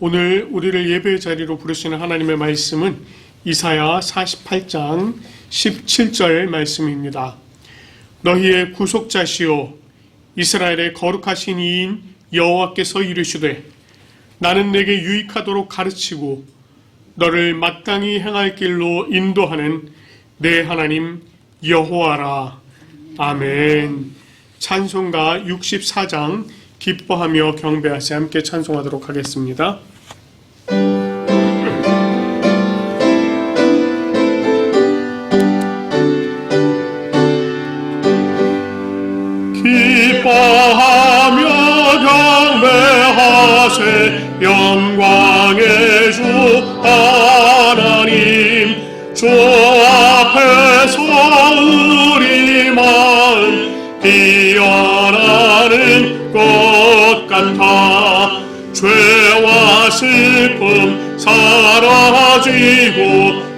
오늘 우리를 예배의 자리로 부르시는 하나님의 말씀은 이사야 48장 17절 말씀입니다. 너희의 구속자시오 이스라엘의 거룩하신 이인 여호와께서 이르시되 나는 내게 유익하도록 가르치고 너를 마땅히 행할 길로 인도하는 내 하나님 여호와라. 아멘. 찬송가 64장 기뻐하며 경배하시 함께 찬송하도록 하겠습니다. 기뻐하며 경배하세 영광의 주 하나님 주 앞에서 우리 마음 피어나는 꽃 같아 죄와 슬픔 사라지고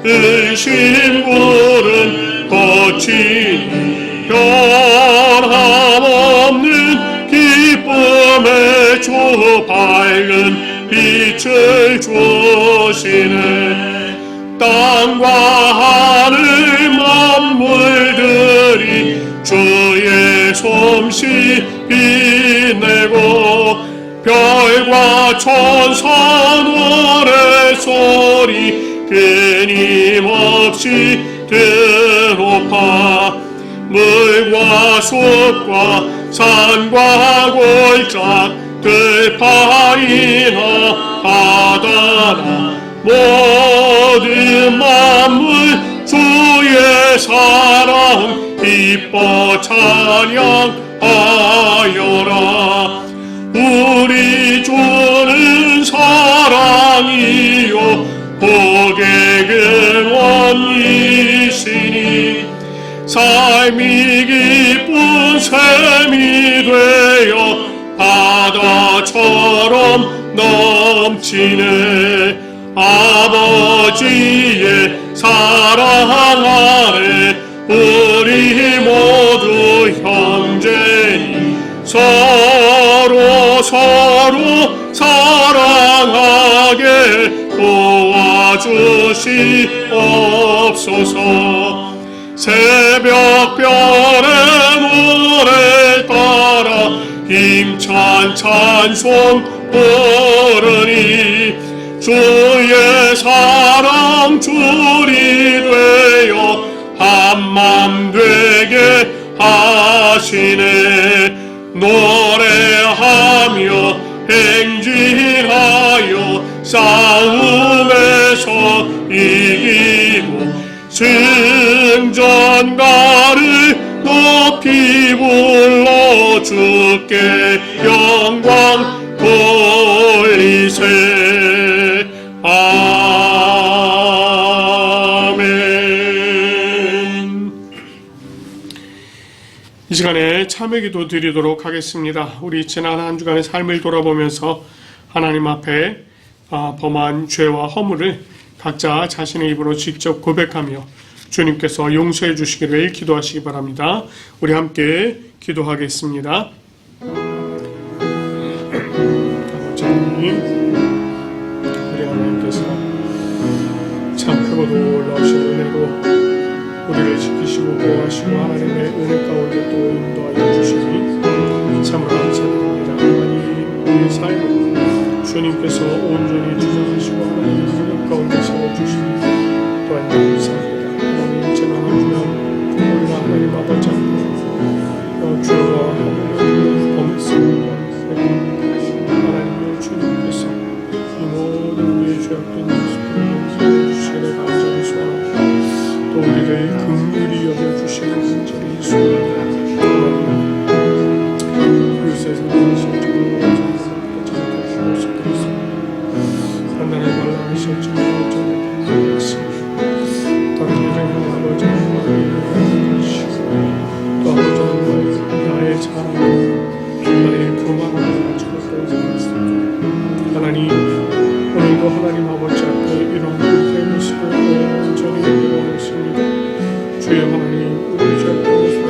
의심 구름 거치니 변함없는 기쁨의 주 밝은 빛을 주시네. 땅과 하늘 만물들이 주의 솜씨 빛내고 별과 천사 노래소리 끊임없이 드높아 물과 숲과 산과 골짜 들판이나 바다나 모든 만물 주의 사랑 기뻐 찬양하여라. 우리 주는 사랑이요 복의 근원이시니 삶이 기쁜 샘이 되어 바다처럼 넘치네. 아버지의 사랑 아래 우리 모두 형제니 서로 사랑하게 도와주시옵소서. 새벽별의 노래 따라 힘찬 찬송 부르니 주의 사랑 줄이 되어 한맘 되게 하시네. 노래하며 행진하여 싸움에서 이기고 승전가를 높이 불러 주께 영광 돌리세. 아멘. 이 시간에 참회 기도 드리도록 하겠습니다. 우리 지난 한 주간의 삶을 돌아보면서 하나님 앞에 범한 죄와 허물을 각자 자신의 입으로 직접 고백하며 주님께서 용서해 주시기를 기도하시기 바랍니다. 우리 함께 기도하겠습니다. 아버지님, 우리 하나님께서 참 크고 놀라우신 은혜로 우리를 지키시고 보호하시고 하나님의 은혜 가운데 또 인도하여 주시니 참으로 감사드립니다. 하나님, 우리의 삶을 주님께서 온전히 주장하시고 하나님의 은혜 가운데 세워주시니 또한 감사합니다. 하나님, 지난 한 주간 우리가 하나님 아버지 앞에 죄와 허물을 범했습니다. 하나님의 주님께서 이 모든 우리의 죄악된 모습을 용서해 주시기를 간절히 소원합니다. 또 우리를 긍휼히 여겨주시는 간절히 소원합니다. 하나님, 이 세상에 사신 정말 하나님의 말씀을 실천하여 전해드리겠습니다. 다른 여자는 아버지 하나님의 하시고 또 아버지 나의 자랑 나의 교만함을 가지고 살았습니다. 하나님, 오늘도 하나님 아버지 앞에 이런 불쾌의 모습을 온전히 드러냈습니다. 주여 하나님, 우리 죄악된 모습을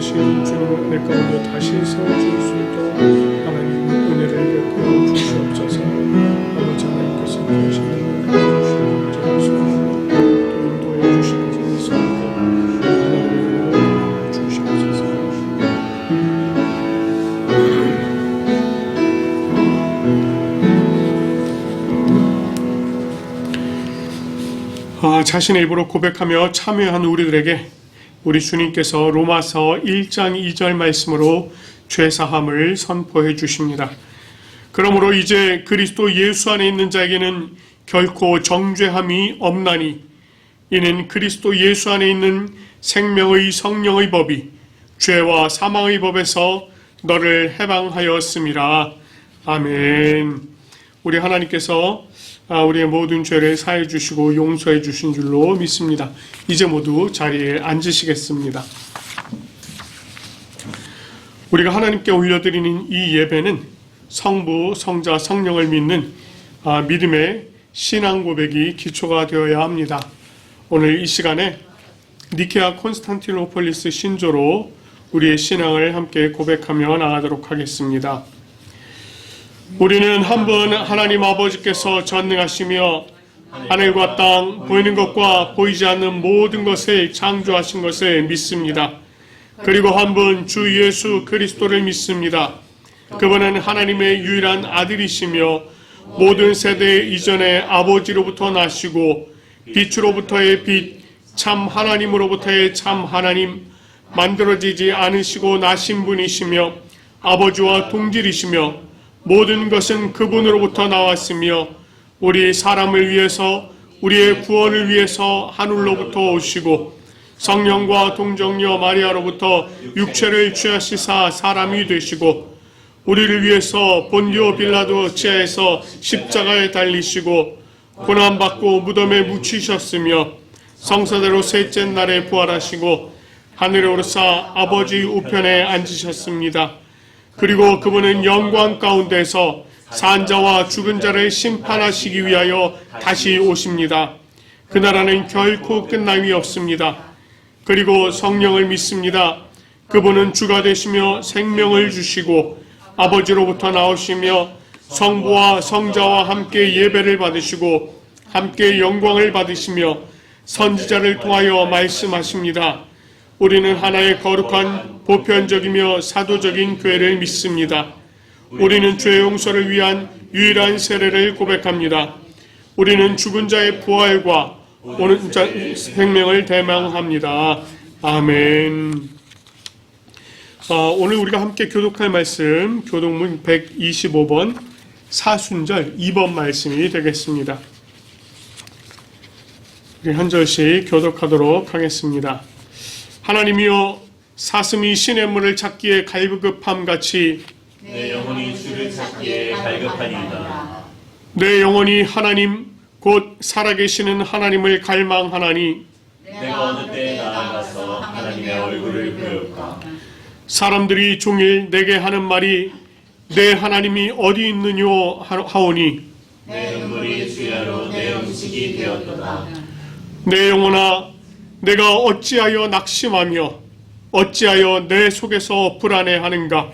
인도하신 주님의 은혜 가운데 다시 세워줄 수 있도록 하나님 은혜를 베풀어 주시옵소서. 아버지 하나님께서 주시는 은혜를 주시옵소서. 또 인도해 주시는 것을 하나님의 은혜를 주시옵소서. 자신의 입으로 고백하며 참여한 우리들에게 우리 주님께서 로마서 1장 2절 말씀으로 죄사함을 선포해 주십니다. 그러므로 이제 그리스도 예수 안에 있는 자에게는 결코 정죄함이 없나니 이는 그리스도 예수 안에 있는 생명의 성령의 법이 죄와 사망의 법에서 너를 해방하였음이라. 아멘. 우리 하나님께서 우리의 모든 죄를 사해 주시고 용서해 주신 줄로 믿습니다. 이제 모두 자리에 앉으시겠습니다. 우리가 하나님께 올려드리는 이 예배는 성부, 성자, 성령을 믿는 믿음의 신앙 고백이 기초가 되어야 합니다. 오늘 이 시간에 니케아 콘스탄티노폴리스 신조로 우리의 신앙을 함께 고백하며 나가도록 하겠습니다. 우리는 한 분 하나님 아버지께서 전능하시며 하늘과 땅, 보이는 것과 보이지 않는 모든 것을 창조하신 것을 믿습니다. 그리고 한 분 주 예수 그리스도를 믿습니다. 그분은 하나님의 유일한 아들이시며 모든 세대 이전에 아버지로부터 나시고 빛으로부터의 빛, 참 하나님으로부터의 참 하나님, 만들어지지 않으시고 나신 분이시며 아버지와 동질이시며 모든 것은 그분으로부터 나왔으며 우리 사람을 위해서 우리의 구원을 위해서 하늘로부터 오시고 성령과 동정녀 마리아로부터 육체를 취하시사 사람이 되시고 우리를 위해서 본디오 빌라도 지하에서 십자가에 달리시고 고난받고 무덤에 묻히셨으며 성사대로 셋째 날에 부활하시고 하늘에 오르사 아버지 우편에 앉으셨습니다. 그리고 그분은 영광 가운데서 산자와 죽은 자를 심판하시기 위하여 다시 오십니다. 그 나라는 결코 끝남이 없습니다. 그리고 성령을 믿습니다. 그분은 주가 되시며 생명을 주시고 아버지로부터 나오시며 성부와 성자와 함께 예배를 받으시고 함께 영광을 받으시며 선지자를 통하여 말씀하십니다. 우리는 하나의 거룩한 보편적이며 사도적인 교회를 믿습니다. 우리는 죄 용서를 위한 유일한 세례를 고백합니다. 우리는 죽은 자의 부활과 오는 자 생명을 대망합니다. 아멘. 오늘 우리가 함께 교독할 말씀 교독문 125번 사순절 2번 말씀이 되겠습니다. 우리 한 절씩 교독하도록 하겠습니다. 하나님이여 사슴이 시냇물을 찾기에 갈급함 같이 내 영혼이 주를 찾기에 갈급하니이다. 내 영혼이 하나님 곧 살아계시는 하나님을 갈망하나니 내가 어느 때에 나아가서 하나님의 얼굴을 배울까. 사람들이 종일 내게 하는 말이 내 하나님이 어디 있느뇨 하오니 내 눈물이 주야로 내 음식이 되었도다. 내 영혼아 내가 어찌하여 낙심하며 어찌하여 내 속에서 불안해하는가.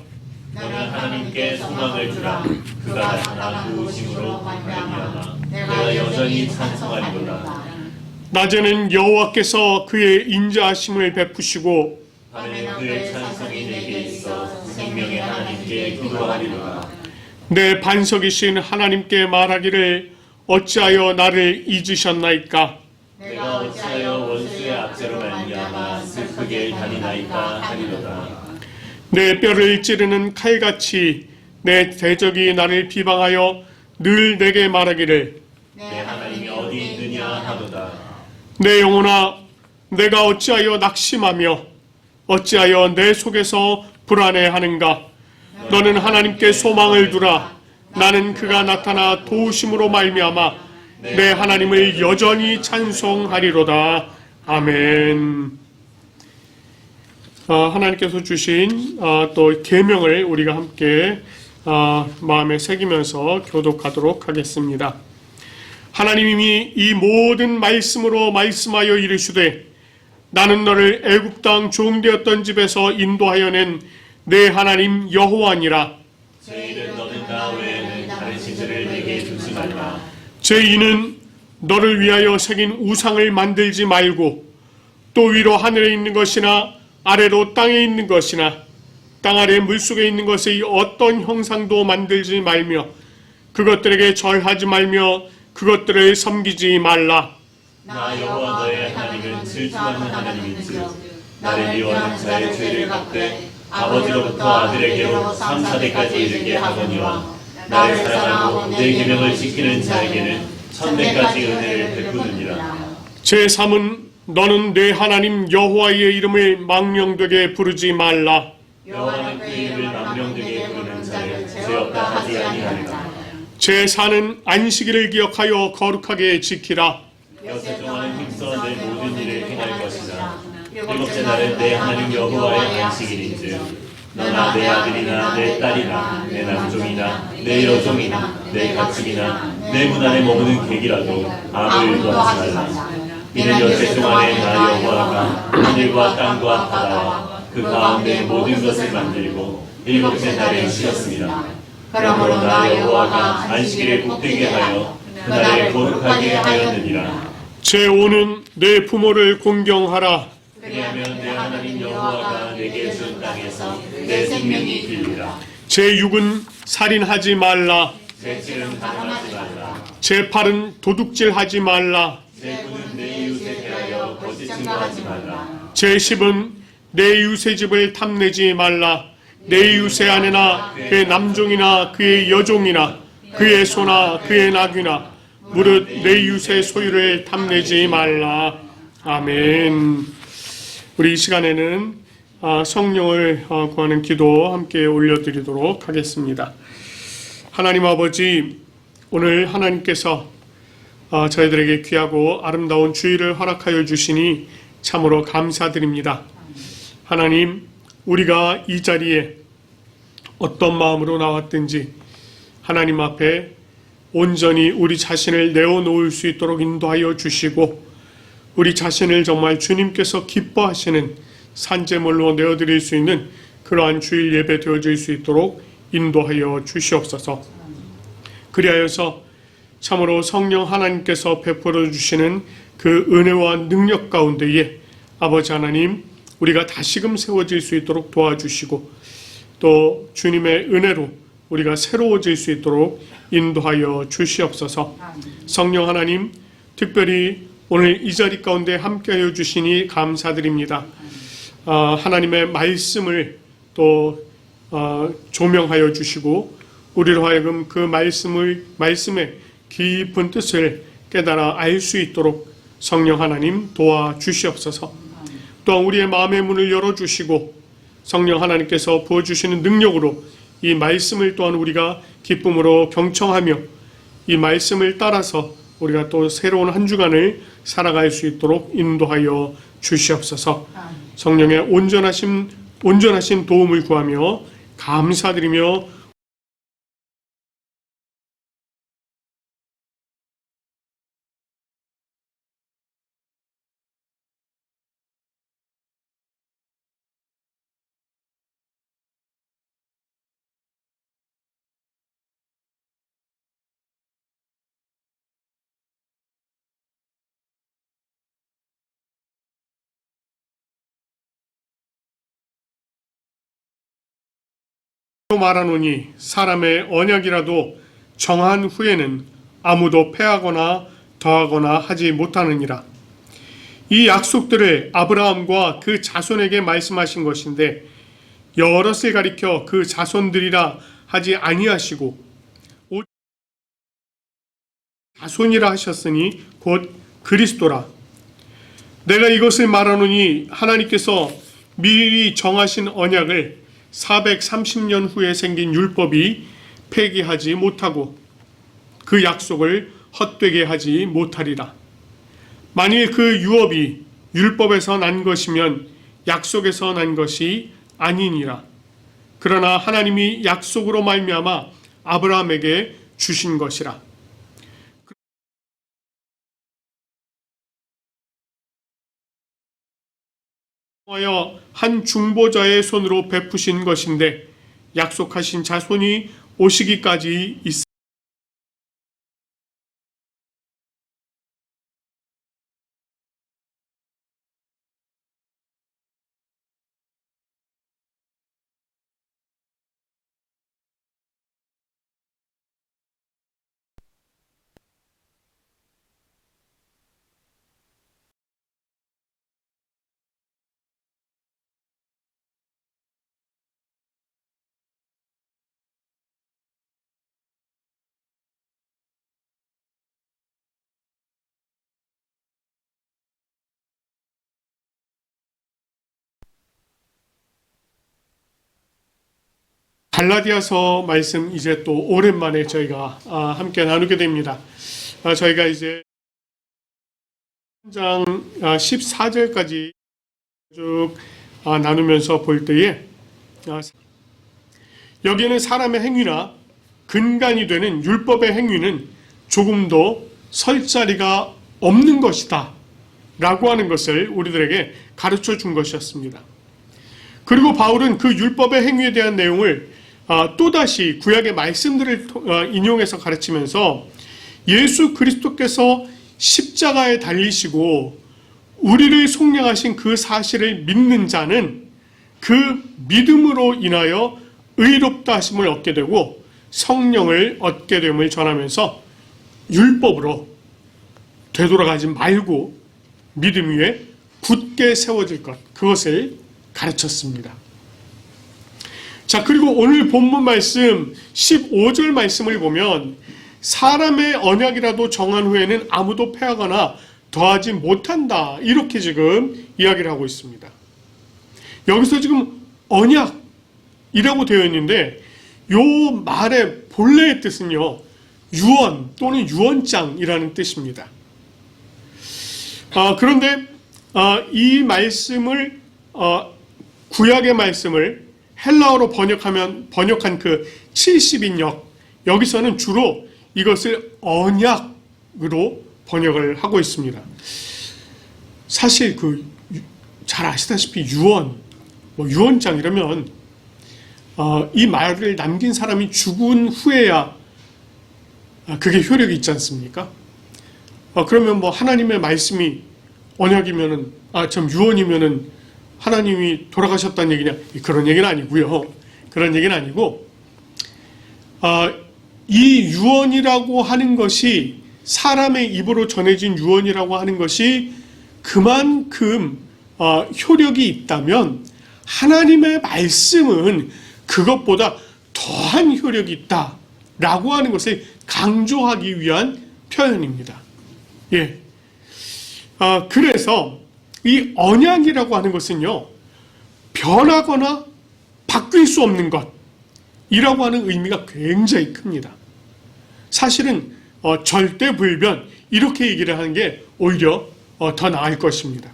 너는 하나님께 소망을 주라. 그가 나타나 도우심으로 말미암아 내가 여전히 찬송하리로다. 낮에는 여호와께서 그의 인자하심을 베푸시고 밤에는 그의 찬송이 내게 있어 생명의 하나님께 기도하리로다. 내 반석이신 하나님께 말하기를 어찌하여 나를 잊으셨나이까. 내가 어찌하여 원수의 압제로 말미암아 슬프게 다니나이까 하리로다. 내 뼈를 찌르는 칼같이 내 대적이 나를 비방하여 늘 내게 말하기를 내 하나님이 어디 있느냐 하도다. 내 영혼아 내가 어찌하여 낙심하며 어찌하여 내 속에서 불안해하는가. 너는 하나님께 소망을 두라. 나는 그가 나타나 도우심으로 말미암아 내 하나님을 여전히 찬송하리로다. 아멘. 하나님께서 주신 또 계명을 우리가 함께 마음에 새기면서 교독하도록 하겠습니다. 하나님이 이 모든 말씀으로 말씀하여 이르시되 나는 너를 애굽 땅 종되었던 집에서 인도하여 낸 내 하나님 여호와니라. 제2는 너는 나 외에는 다른 신들을 내게 두지 말라. 제2는 너를 위하여 새긴 우상을 만들지 말고 또 위로 하늘에 있는 것이나 아래로 땅에 있는 것이나 땅 아래 물속에 있는 것의 어떤 형상도 만들지 말며 그것들에게 절하지 말며 그것들을 섬기지 말라. 나 여호와 너의 하나님은 질투하는 하나님인즉 나를 미워하는 자의 죄를 갚되 아버지로부터 아들에게로 3, 4대까지 이르게 하거니와 나를 사랑하고 내 계명을 지키는 자에게는 1000대까지 은혜를 베푸느니라. 제3은 너는 내 하나님 여호와의 이름을 망령되게 부르지 말라. 여호와는 그 이름을 망령되게 부르는 자를 죄 없다 하지 아니하리라. 제4는 안식일을 기억하여 거룩하게 지키라. 여세 동안은 힘써 내 모든 일을 행할 것이다. 일곱째 날은 내 하나님 여호와의 안식일인즉 너나 내 아들이나 내 딸이나 내 남종이나 내 여종이나 내 가축이나 내 문 안에 머무는 객이라도 아무 일도 하지 말라. 이는 여세 동안에 나 여호와가 하늘과 땅과 바다와 그 가운데 모든 것을 만들고 일곱째 날에 쉬었습니다. 그러므로 나 여호와가 안식일을 복되게 하여 그날을 거룩하게 하였느니라. 제5는 내 부모를 공경하라. 그리하면 내 하나님 여호와가 내게 준 땅에서 내 생명이 길리라. 제6은 살인하지 말라. 제7은 가늠하지 말라. 제8은 도둑질하지 말라. 제9는 내 이웃에 대하여 거짓 증거하지 말라. 제10은 내 이웃의 집을 탐내지 말라. 내 이웃의 아내나 그의 남종이나 그의 여종이나 그의 소나 그의 나귀나 무릇 내 이웃의 소유를 탐내지 말라. 아멘. 우리 이 시간에는 성령을 구하는 기도 함께 올려드리도록 하겠습니다. 하나님 아버지, 오늘 하나님께서 저희들에게 귀하고 아름다운 주일을 허락하여 주시니 참으로 감사드립니다. 하나님, 우리가 이 자리에 어떤 마음으로 나왔든지 하나님 앞에 온전히 우리 자신을 내어놓을 수 있도록 인도하여 주시고 우리 자신을 정말 주님께서 기뻐하시는 산제물로 내어드릴 수 있는 그러한 주일 예배 되어질 수 있도록 인도하여 주시옵소서. 그리하여서 참으로 성령 하나님께서 베풀어 주시는 그 은혜와 능력 가운데에 아버지 하나님, 우리가 다시금 세워질 수 있도록 도와주시고 또 주님의 은혜로 우리가 새로워질 수 있도록 인도하여 주시옵소서. 성령 하나님, 특별히 오늘 이 자리 가운데 함께하여 주시니 감사드립니다. 하나님의 말씀을 또 조명하여 주시고 우리로 하여금 그 말씀의 깊은 뜻을 깨달아 알 수 있도록 성령 하나님 도와주시옵소서. 또한 우리의 마음의 문을 열어주시고 성령 하나님께서 부어주시는 능력으로 이 말씀을 또한 우리가 기쁨으로 경청하며 이 말씀을 따라서 우리가 또 새로운 한 주간을 살아갈 수 있도록 인도하여 주시옵소서. 성령의 온전하신 도움을 구하며 감사드리며 말하노니 사람의 언약이라도 정한 후에는 아무도 패하거나 더하거나 하지 못하느니라. 이 약속들을 아브라함과 그 자손에게 말씀하신 것인데 여럿을 가리켜 그 자손들이라 하지 아니하시고 자손이라 하셨으니 곧 그리스도라. 내가 이것을 말하노니 하나님께서 미리 정하신 언약을 430년 후에 생긴 율법이 폐기하지 못하고 그 약속을 헛되게 하지 못하리라. 만일 그 유업이 율법에서 난 것이면 약속에서 난 것이 아니니라. 그러나 하나님이 약속으로 말미암아 아브라함에게 주신 것이라. 하여 한 중보자의 손으로 베푸신 것인데 약속하신 자손이 오시기까지 있습니다. 갈라디아서 말씀 이제 또 오랜만에 저희가 함께 나누게 됩니다. 저희가 이제 3장 14절까지 쭉 나누면서 볼 때에 여기에는 사람의 행위나 근간이 되는 율법의 행위는 조금도 설 자리가 없는 것이다 라고 하는 것을 우리들에게 가르쳐 준 것이었습니다. 그리고 바울은 그 율법의 행위에 대한 내용을 또다시 구약의 말씀들을 인용해서 가르치면서 예수 그리스도께서 십자가에 달리시고 우리를 속량하신 그 사실을 믿는 자는 그 믿음으로 인하여 의롭다 하심을 얻게 되고 성령을 얻게 됨을 전하면서 율법으로 되돌아가지 말고 믿음 위에 굳게 세워질 것, 그것을 가르쳤습니다. 자, 그리고 오늘 본문 말씀 15절 말씀을 보면 사람의 언약이라도 정한 후에는 아무도 패하거나 더하지 못한다, 이렇게 지금 이야기를 하고 있습니다. 여기서 지금 언약이라고 되어 있는데 요 말의 본래의 뜻은요, 유언 또는 유언장이라는 뜻입니다. 그런데 이 말씀을 구약의 말씀을 헬라어로 번역한 그 70인역, 여기서는 주로 이것을 언약으로 번역을 하고 있습니다. 사실 잘 아시다시피 유언, 유언장 이러면 이 말을 남긴 사람이 죽은 후에야 그게 효력이 있지 않습니까? 그러면 하나님의 말씀이 언약이면은, 참 유언이면은 하나님이 돌아가셨다는 얘기냐? 그런 얘기는 아니고요. 그런 얘기는 아니고, 이 유언이라고 하는 것이, 사람의 입으로 전해진 유언이라고 하는 것이 그만큼 효력이 있다면 하나님의 말씀은 그것보다 더한 효력이 있다라고 하는 것을 강조하기 위한 표현입니다. 예. 그래서 이 언약이라고 하는 것은요, 변하거나 바뀔 수 없는 것이라고 하는 의미가 굉장히 큽니다. 사실은 절대 불변, 이렇게 얘기를 하는 게 오히려 더 나을 것입니다.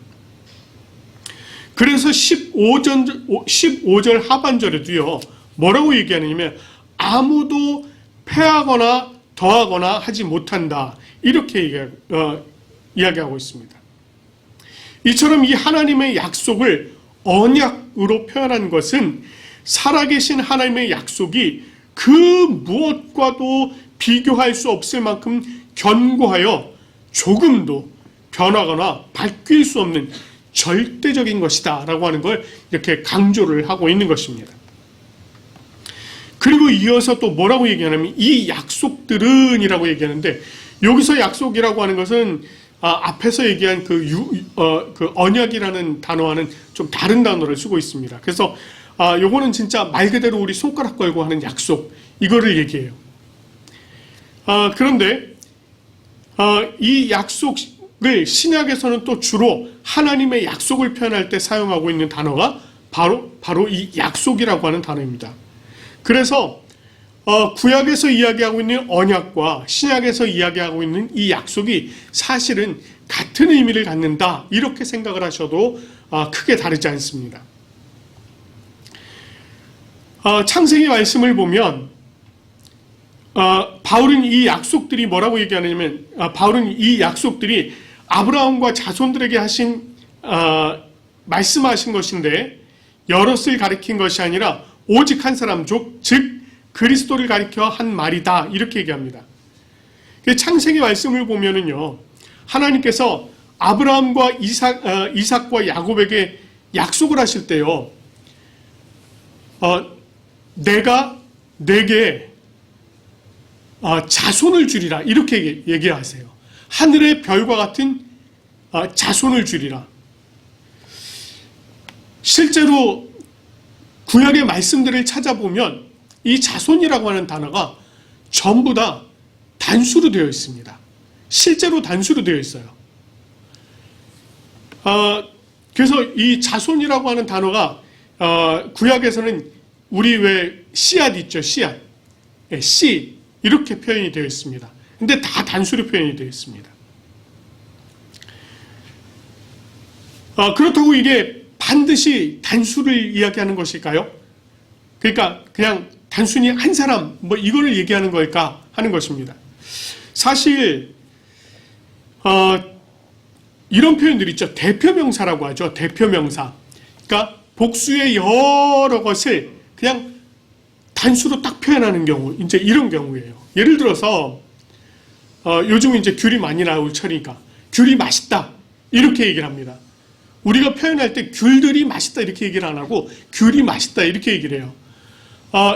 그래서 15절 하반절에도요, 뭐라고 얘기하느냐면 아무도 패하거나 더하거나 하지 못한다, 이렇게 이야기하고 있습니다. 이처럼 이 하나님의 약속을 언약으로 표현한 것은 살아계신 하나님의 약속이 그 무엇과도 비교할 수 없을 만큼 견고하여 조금도 변하거나 바뀔 수 없는 절대적인 것이다 라고 하는 걸 이렇게 강조를 하고 있는 것입니다. 그리고 이어서 또 뭐라고 얘기하냐면 이 약속들은 이라고 얘기하는데, 여기서 약속이라고 하는 것은 앞에서 얘기한 그 언약이라는 단어와는 좀 다른 단어를 쓰고 있습니다. 그래서 요거는 진짜 말 그대로 우리 손가락 걸고 하는 약속, 이거를 얘기해요. 그런데 이 약속을 신약에서는 또 주로 하나님의 약속을 표현할 때 사용하고 있는 단어가 바로 이 약속이라고 하는 단어입니다. 그래서 구약에서 이야기하고 있는 언약과 신약에서 이야기하고 있는 이 약속이 사실은 같은 의미를 갖는다, 이렇게 생각을 하셔도 크게 다르지 않습니다. 창세기 말씀을 보면 바울은 이 약속들이 뭐라고 얘기하냐면, 바울은 이 약속들이 아브라함과 자손들에게 하신 말씀하신 것인데 여럿을 가리킨 것이 아니라 오직 한 사람, 즉 그리스도를 가리켜 한 말이다, 이렇게 얘기합니다. 창세기 말씀을 보면은요, 하나님께서 아브라함과 이삭과 야곱에게 약속을 하실 때요, 내가 내게 자손을 주리라, 이렇게 얘기하세요. 하늘의 별과 같은 자손을 주리라. 실제로 구약의 말씀들을 찾아보면 이 자손이라고 하는 단어가 전부 다 단수로 되어 있습니다. 실제로 단수로 되어 있어요. 그래서 이 자손이라고 하는 단어가 구약에서는 우리 왜 씨앗 있죠, 씨앗. 씨, 이렇게 표현이 되어 있습니다. 근데 다 단수로 표현이 되어 있습니다. 그렇다고 이게 반드시 단수를 이야기하는 것일까요? 그러니까 그냥 단순히 한 사람, 뭐 이거를 얘기하는 걸까 하는 것입니다. 사실 이런 표현들이 있죠. 대표명사라고 하죠. 대표명사. 그러니까 복수의 여러 것을 그냥 단수로 딱 표현하는 경우, 이제 이런 경우예요. 예를 들어서 요즘 이제 귤이 많이 나올 철이니까 귤이 맛있다, 이렇게 얘기를 합니다. 우리가 표현할 때 귤들이 맛있다 이렇게 얘기를 안 하고 귤이 맛있다 이렇게 얘기를 해요.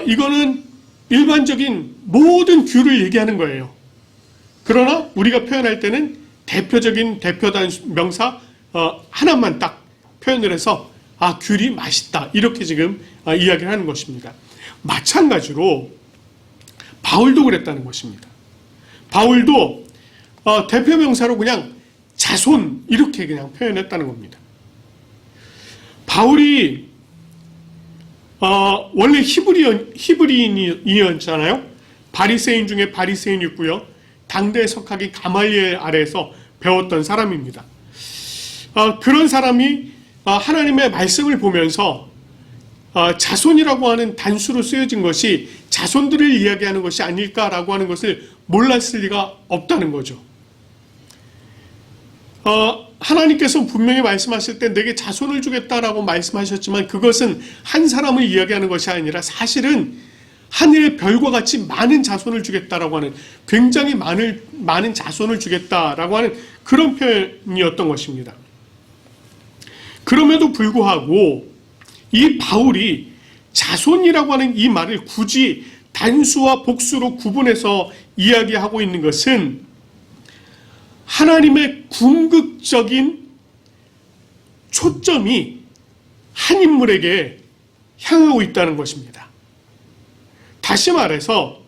이거는 일반적인 모든 귤을 얘기하는 거예요. 그러나 우리가 표현할 때는 대표적인 대표명사 하나만 딱 표현을 해서 귤이 맛있다, 이렇게 지금 이야기를 하는 것입니다. 마찬가지로 바울도 그랬다는 것입니다. 바울도 대표명사로 그냥 자손, 이렇게 그냥 표현했다는 겁니다. 바울이 원래 히브리인이었잖아요. 바리새인 중에 바리새인이었고요. 당대 석학인 가말리엘 아래에서 배웠던 사람입니다. 그런 사람이 하나님의 말씀을 보면서 자손이라고 하는 단수로 쓰여진 것이 자손들을 이야기하는 것이 아닐까라고 하는 것을 몰랐을 리가 없다는 거죠. 하나님께서 분명히 말씀하실 때 내게 자손을 주겠다라고 말씀하셨지만 그것은 한 사람을 이야기하는 것이 아니라 사실은 하늘의 별과 같이 많은 자손을 주겠다라고 하는, 굉장히 많은 자손을 주겠다라고 하는 그런 표현이었던 것입니다. 그럼에도 불구하고 이 바울이 자손이라고 하는 이 말을 굳이 단수와 복수로 구분해서 이야기하고 있는 것은 하나님의 궁극적인 초점이 한 인물에게 향하고 있다는 것입니다. 다시 말해서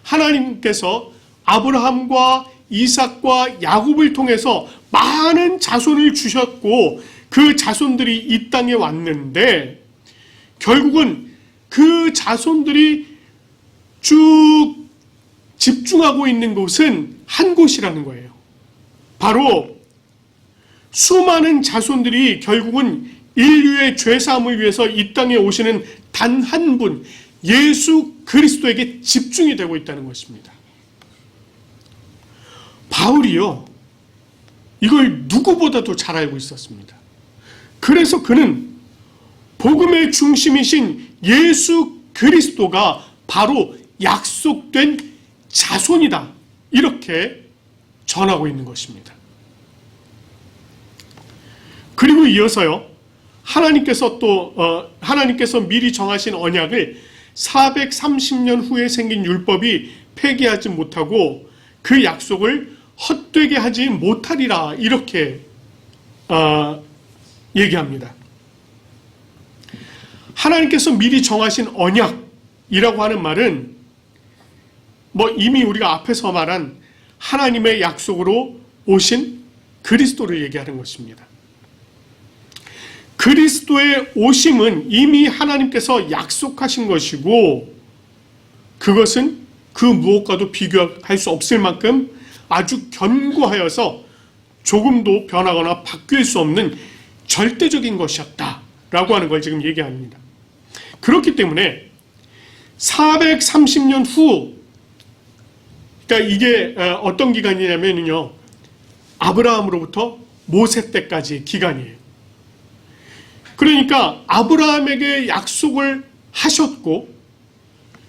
하나님께서 아브라함과 이삭과 야곱을 통해서 많은 자손을 주셨고 그 자손들이 이 땅에 왔는데 결국은 그 자손들이 쭉 집중하고 있는 곳은 한 곳이라는 거예요. 바로 수많은 자손들이 결국은 인류의 죄사함을 위해서 이 땅에 오시는 단 한 분, 예수 그리스도에게 집중이 되고 있다는 것입니다. 바울이요, 이걸 누구보다도 잘 알고 있었습니다. 그래서 그는 복음의 중심이신 예수 그리스도가 바로 약속된 자손이다, 이렇게 전하고 있는 것입니다. 그리고 이어서요, 하나님께서 미리 정하신 언약을 430년 후에 생긴 율법이 폐기하지 못하고 그 약속을 헛되게 하지 못하리라, 이렇게 얘기합니다. 하나님께서 미리 정하신 언약이라고 하는 말은 이미 우리가 앞에서 말한 하나님의 약속으로 오신 그리스도를 얘기하는 것입니다. 그리스도의 오심은 이미 하나님께서 약속하신 것이고 그것은 그 무엇과도 비교할 수 없을 만큼 아주 견고하여서 조금도 변하거나 바뀔 수 없는 절대적인 것이었다라고 하는 걸 지금 얘기합니다. 그렇기 때문에 430년 후, 그러니까 이게 어떤 기간이냐면요, 아브라함으로부터 모세 때까지의 기간이에요. 그러니까 아브라함에게 약속을 하셨고,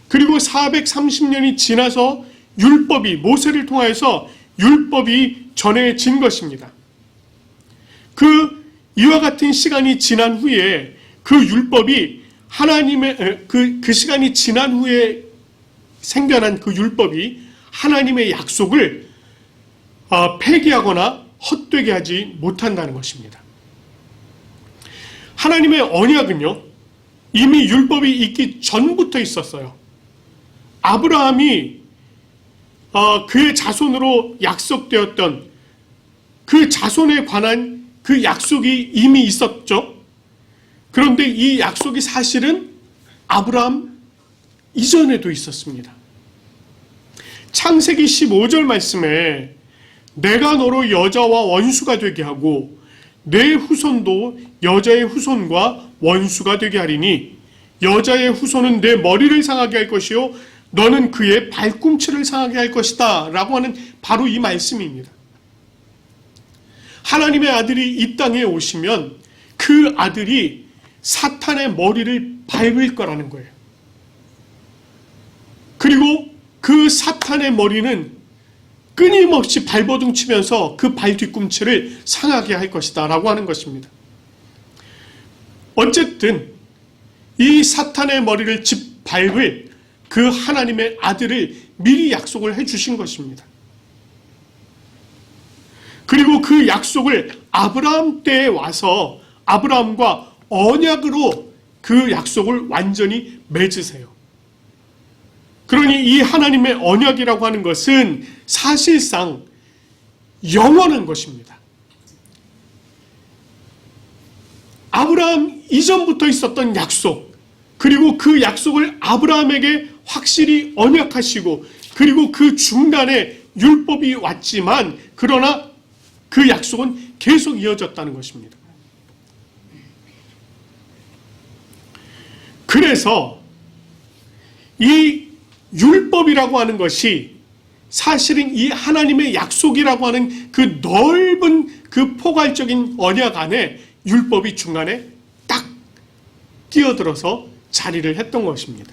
그리고 430년이 지나서 율법이, 모세를 통하여서 율법이 전해진 것입니다. 이와 같은 시간이 지난 후에 그 율법이 하나님의, 그 시간이 지난 후에 생겨난 그 율법이 하나님의 약속을 폐기하거나 헛되게 하지 못한다는 것입니다. 하나님의 언약은요, 이미 율법이 있기 전부터 있었어요. 아브라함이 그의 자손으로 약속되었던 그 자손에 관한 그 약속이 이미 있었죠. 그런데 이 약속이 사실은 아브라함 이전에도 있었습니다. 창세기 15절 말씀에 내가 너로 여자와 원수가 되게 하고 내 후손도 여자의 후손과 원수가 되게 하리니 여자의 후손은 내 머리를 상하게 할 것이요 너는 그의 발꿈치를 상하게 할 것이다 라고 하는 바로 이 말씀입니다. 하나님의 아들이 이 땅에 오시면 그 아들이 사탄의 머리를 밟을 거라는 거예요. 그리고 그 사탄의 머리는 끊임없이 발버둥 치면서 그 발 뒤꿈치를 상하게 할 것이다 라고 하는 것입니다. 어쨌든 이 사탄의 머리를 밟을 그 하나님의 아들을 미리 약속을 해주신 것입니다. 그리고 그 약속을 아브라함 때에 와서 아브라함과 언약으로 그 약속을 완전히 맺으세요. 그러니 이 하나님의 언약이라고 하는 것은 사실상 영원한 것입니다. 아브라함 이전부터 있었던 약속, 그리고 그 약속을 아브라함에게 확실히 언약하시고, 그리고 그 중간에 율법이 왔지만 그러나 그 약속은 계속 이어졌다는 것입니다. 그래서 이 율법이라고 하는 것이 사실은 이 하나님의 약속이라고 하는 그 넓은 그 포괄적인 언약 안에 율법이 중간에 딱 끼어들어서 자리를 했던 것입니다.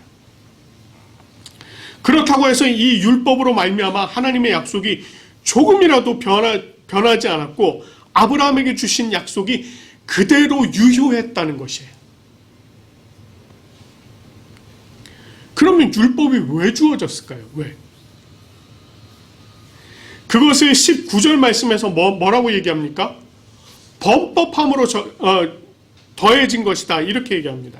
그렇다고 해서 이 율법으로 말미암아 하나님의 약속이 조금이라도 변하지 않았고 아브라함에게 주신 약속이 그대로 유효했다는 것이에요. 그러면 율법이 왜 주어졌을까요? 왜? 그것을 19절 말씀에서 뭐라고 얘기합니까? 범법함으로 더해진 것이다 이렇게 얘기합니다.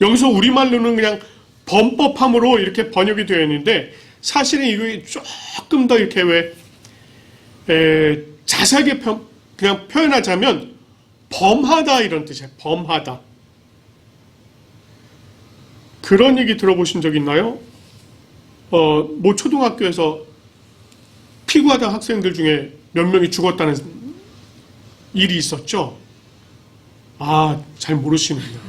여기서 우리말로는 그냥 범법함으로 이렇게 번역이 되어 있는데 사실은 이거 조금 더 이렇게 자세하게 그냥 표현하자면 범하다 이런 뜻이에요. 범하다. 그런 얘기 들어보신 적 있나요? 뭐 초등학교에서 피구하던 학생들 중에 몇 명이 죽었다는 일이 있었죠. 아, 잘 모르시는구나.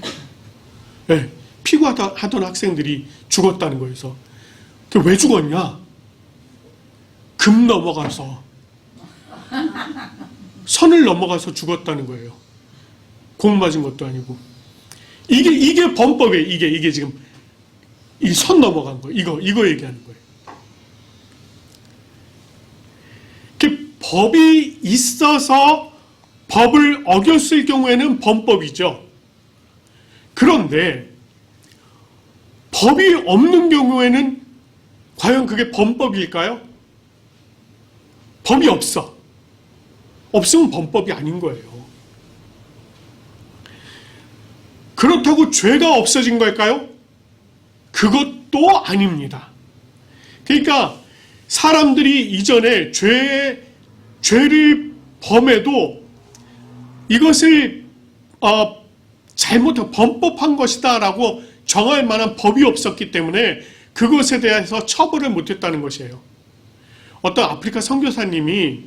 네, 피구하던 학생들이 죽었다는 거여서. 왜 죽었냐? 금 넘어가서 선을 넘어가서 죽었다는 거예요. 공 맞은 것도 아니고. 이게 범법이에요. 이게 지금 이 선 넘어간 거 이거 얘기하는 거예요. 법이 있어서 법을 어겼을 경우에는 범법이죠. 그런데 법이 없는 경우에는 과연 그게 범법일까요? 법이 없어. 없으면 범법이 아닌 거예요. 그렇다고 죄가 없어진 걸까요? 그것도 아닙니다. 그러니까 사람들이 이전에 죄를 범해도 이것을 잘못한 범법한 것이다 라고 정할 만한 법이 없었기 때문에 그것에 대해서 처벌을 못했다는 것이에요. 어떤 아프리카 선교사님이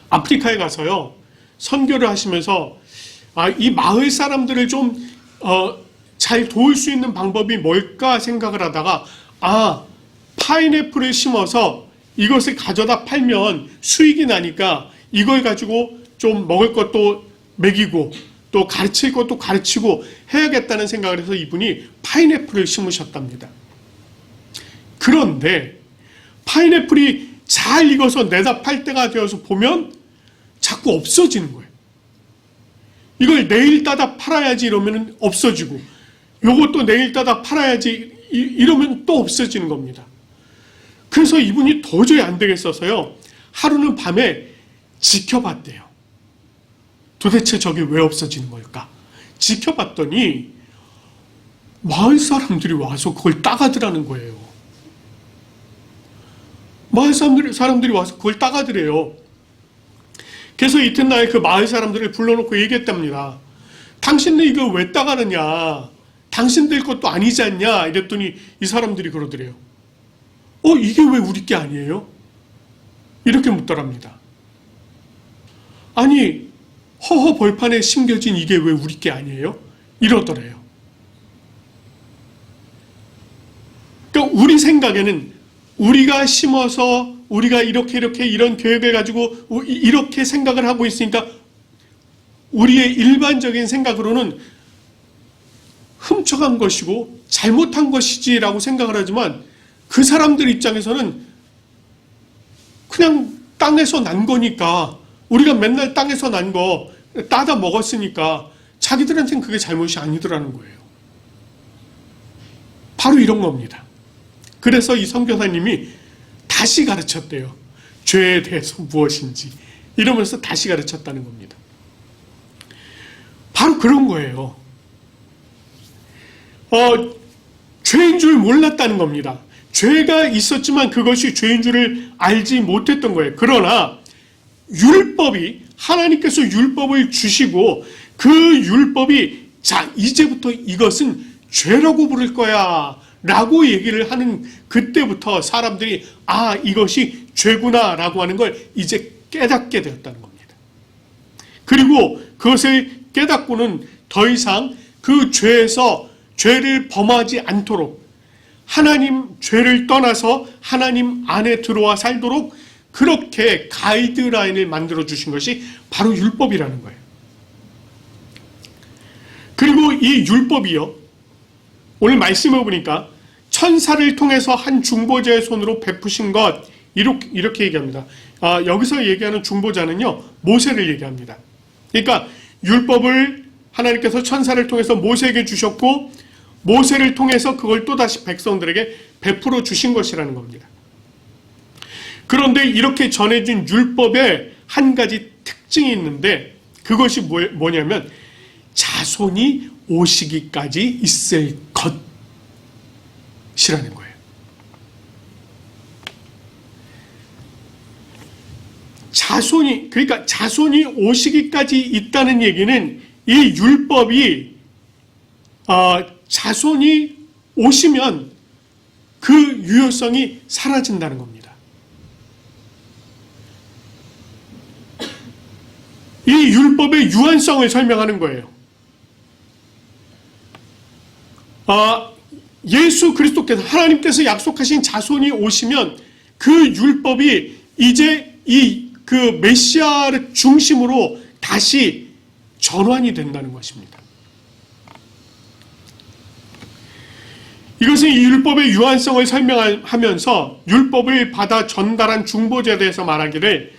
아프리카에 가서요 선교를 하시면서 이 마을 사람들을 좀 잘 도울 수 있는 방법이 뭘까 생각을 하다가 파인애플을 심어서 이것을 가져다 팔면 수익이 나니까 이걸 가지고 좀 먹을 것도 먹이고 또 가르칠 것도 가르치고 해야겠다는 생각을 해서 이분이 파인애플을 심으셨답니다. 그런데 파인애플이 잘 익어서 내다 팔 때가 되어서 보면 자꾸 없어지는 거예요. 이걸 내일 따다 팔아야지 이러면 없어지고, 요것도 내일 따다 팔아야지 이러면 또 없어지는 겁니다. 그래서 이분이 도저히 안 되겠어서요, 하루는 밤에 지켜봤대요. 도대체 저게 왜 없어지는 걸까? 지켜봤더니 마을 사람들이 와서 그걸 따가더라는 거예요. 마을 사람들이 와서 그걸 따가더래요. 그래서 이튿날 그 마을 사람들을 불러놓고 얘기했답니다. 당신들 이거 왜 따가느냐? 당신들 것도 아니지 않냐? 이랬더니 이 사람들이 그러더래요. 이게 왜 우리 게 아니에요? 이렇게 묻더랍니다. 아니, 허허 벌판에 심겨진 이게 왜 우리 게 아니에요? 이러더래요. 그러니까 우리 생각에는 우리가 심어서 우리가 이렇게 이런 계획을 가지고 이렇게 생각을 하고 있으니까 우리의 일반적인 생각으로는 훔쳐간 것이고 잘못한 것이지라고 생각을 하지만 그 사람들 입장에서는 그냥 땅에서 난 거니까, 우리가 맨날 땅에서 난 거 따다 먹었으니까 자기들한테는 그게 잘못이 아니더라는 거예요. 바로 이런 겁니다. 그래서 이 선교사님이 다시 가르쳤대요. 죄에 대해서 무엇인지 이러면서 다시 가르쳤다는 겁니다. 바로 그런 거예요. 죄인 줄 몰랐다는 겁니다. 죄가 있었지만 그것이 죄인 줄을 알지 못했던 거예요. 그러나 율법이, 하나님께서 율법을 주시고 그 율법이 자 이제부터 이것은 죄라고 부를 거야 라고 얘기를 하는 그때부터 사람들이 이것이 죄구나 라고 하는 걸 이제 깨닫게 되었다는 겁니다. 그리고 그것을 깨닫고는 더 이상 그 죄에서 죄를 범하지 않도록, 하나님 죄를 떠나서 하나님 안에 들어와 살도록 그렇게 가이드라인을 만들어 주신 것이 바로 율법이라는 거예요. 그리고 이 율법이요, 오늘 말씀을 보니까 천사를 통해서 한 중보자의 손으로 베푸신 것, 이렇게 얘기합니다. 여기서 얘기하는 중보자는요, 모세를 얘기합니다. 그러니까 율법을 하나님께서 천사를 통해서 모세에게 주셨고 모세를 통해서 그걸 또다시 백성들에게 베풀어 주신 것이라는 겁니다. 그런데 이렇게 전해진 율법에 한 가지 특징이 있는데 그것이 뭐냐면 자손이 오시기까지 있을 것이라는 거예요. 그러니까 자손이 오시기까지 있다는 얘기는 이 율법이 자손이 오시면 그 유효성이 사라진다는 겁니다. 이 율법의 유한성을 설명하는 거예요. 예수 그리스도께서, 하나님께서 약속하신 자손이 오시면 그 율법이 이제 그 메시아를 중심으로 다시 전환이 된다는 것입니다. 이것은 이 율법의 유한성을 설명하면서 율법을 받아 전달한 중보자에 대해서 말하기를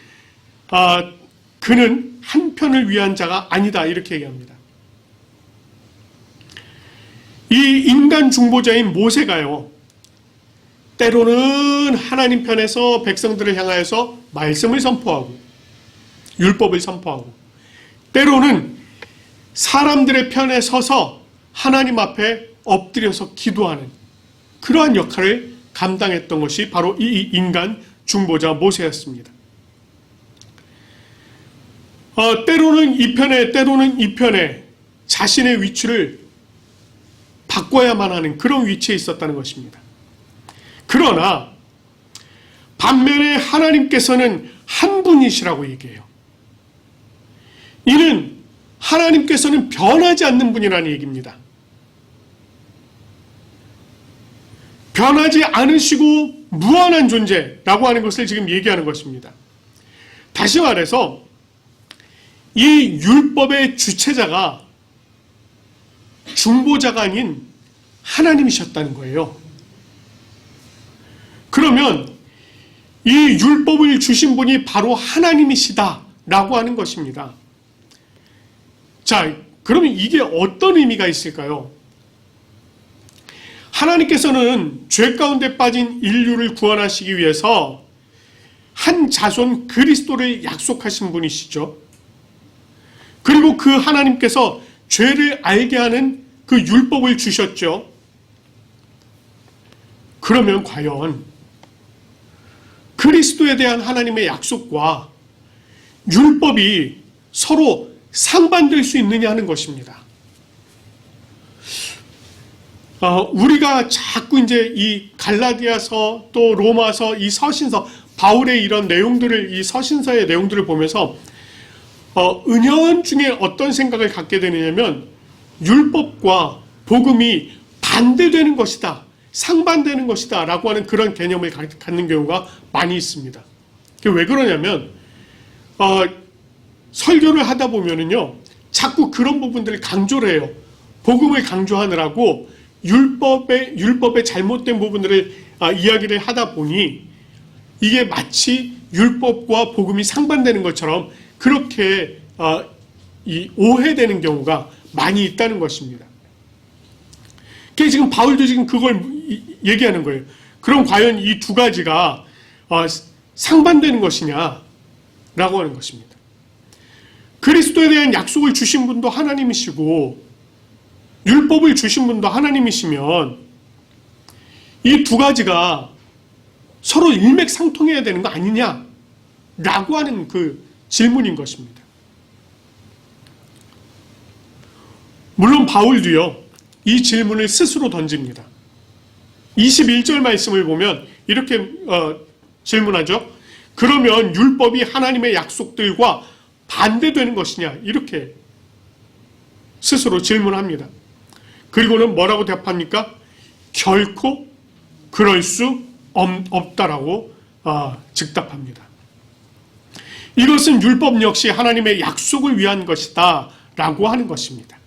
그는 한편을 위한 자가 아니다 이렇게 얘기합니다. 이 인간 중보자인 모세가요, 때로는 하나님 편에서 백성들을 향하여서 말씀을 선포하고 율법을 선포하고, 때로는 사람들의 편에 서서 하나님 앞에 엎드려서 기도하는 그러한 역할을 감당했던 것이 바로 이 인간 중보자 모세였습니다. 때로는 이 편에 때로는 이 편에 자신의 위치를 바꿔야만 하는 그런 위치에 있었다는 것입니다. 그러나 반면에 하나님께서는 한 분이시라고 얘기해요. 이는 하나님께서는 변하지 않는 분이라는 얘기입니다. 변하지 않으시고 무한한 존재라고 하는 것을 지금 얘기하는 것입니다. 다시 말해서 이 율법의 주체자가 중보자가 아닌 하나님이셨다는 거예요. 그러면 이 율법을 주신 분이 바로 하나님이시다라고 하는 것입니다. 자, 그러면 이게 어떤 의미가 있을까요? 하나님께서는 죄 가운데 빠진 인류를 구원하시기 위해서 한 자손 그리스도를 약속하신 분이시죠. 그리고 그 하나님께서 죄를 알게 하는 그 율법을 주셨죠. 그러면 과연 그리스도에 대한 하나님의 약속과 율법이 서로 상반될 수 있느냐 하는 것입니다. 우리가 자꾸 이제 이 갈라디아서 또 로마서 이 서신서 바울의 이런 내용들을 이 서신서의 내용들을 보면서 은연중에 어떤 생각을 갖게 되느냐면 율법과 복음이 반대되는 것이다, 상반되는 것이다 라고 하는 그런 개념을 갖는 경우가 많이 있습니다. 왜 그러냐면 설교를 하다 보면은요 자꾸 그런 부분들을 강조를 해요. 복음을 강조하느라고 율법의 잘못된 부분들을 이야기를 하다 보니 이게 마치 율법과 복음이 상반되는 것처럼 그렇게 오해되는 경우가 많이 있다는 것입니다. 그래서 지금 바울도 지금 그걸 얘기하는 거예요. 그럼 과연 이 두 가지가 상반되는 것이냐라고 하는 것입니다. 그리스도에 대한 약속을 주신 분도 하나님이시고 율법을 주신 분도 하나님이시면 이 두 가지가 서로 일맥상통해야 되는 거 아니냐라고 하는 그 질문인 것입니다. 물론 바울도요 이 질문을 스스로 던집니다. 21절 말씀을 보면 이렇게 질문하죠. 그러면 율법이 하나님의 약속들과 반대되는 것이냐, 이렇게 스스로 질문합니다. 그리고는 뭐라고 답합니까? 결코 그럴 수 없다라고 즉답합니다. 이것은 율법 역시 하나님의 약속을 위한 것이다 라고 하는 것입니다.